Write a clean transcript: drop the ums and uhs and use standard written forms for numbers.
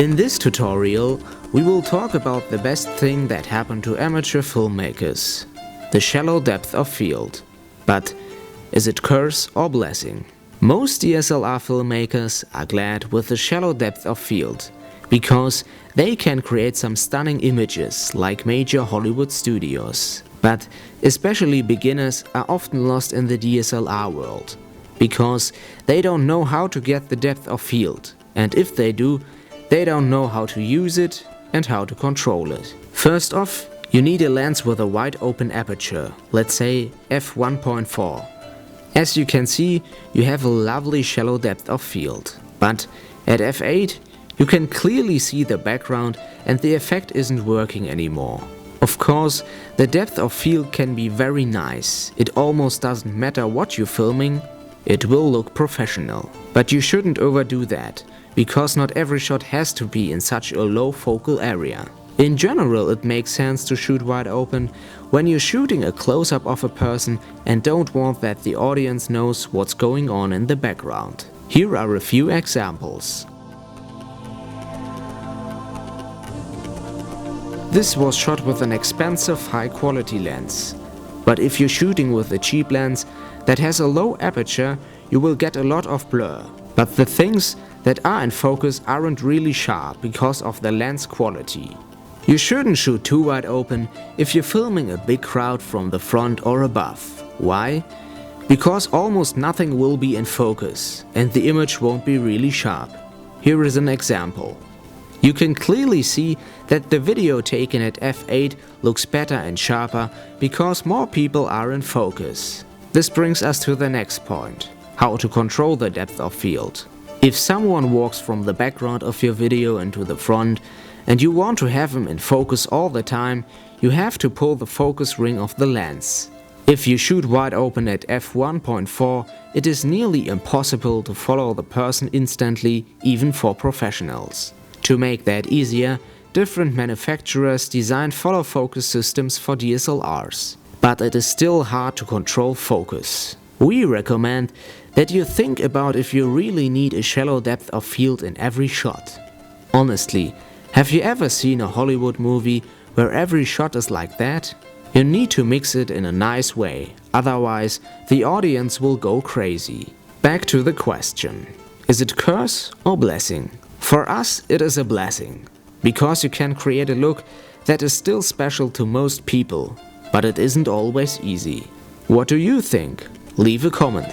In this tutorial, we will talk about the best thing that happened to amateur filmmakers, the shallow depth of field. But is it curse or blessing? Most DSLR filmmakers are glad with the shallow depth of field, because they can create some stunning images like major Hollywood studios. But especially beginners are often lost in the DSLR world, because they don't know how to get the depth of field, and if they do, they don't know how to use it and how to control it. First off, you need a lens with a wide open aperture, let's say f1.4. As you can see, you have a lovely shallow depth of field. But at f8, you can clearly see the background and the effect isn't working anymore. Of course, the depth of field can be very nice. It almost doesn't matter what you're filming, it will look professional. But you shouldn't overdo that, because not every shot has to be in such a low focal area. In general, it makes sense to shoot wide open when you're shooting a close-up of a person and don't want that the audience knows what's going on in the background. Here are a few examples. This was shot with an expensive high-quality lens. But if you're shooting with a cheap lens that has a low aperture, you will get a lot of blur. But the things that are in focus aren't really sharp because of the lens quality. You shouldn't shoot too wide open if you're filming a big crowd from the front or above. Why? Because almost nothing will be in focus and the image won't be really sharp. Here is an example. You can clearly see that the video taken at f8 looks better and sharper because more people are in focus. This brings us to the next point: how to control the depth of field. If someone walks from the background of your video into the front and you want to have him in focus all the time, you have to pull the focus ring of the lens. If you shoot wide open at f1.4, it is nearly impossible to follow the person instantly, even for professionals. To make that easier, different manufacturers design follow focus systems for DSLRs. But it is still hard to control focus. We recommend that you think about if you really need a shallow depth of field in every shot. Honestly, have you ever seen a Hollywood movie where every shot is like that? You need to mix it in a nice way, otherwise the audience will go crazy. Back to the question: is it curse or blessing? For us, it is a blessing, because you can create a look that is still special to most people, but it isn't always easy. What do you think? Leave a comment.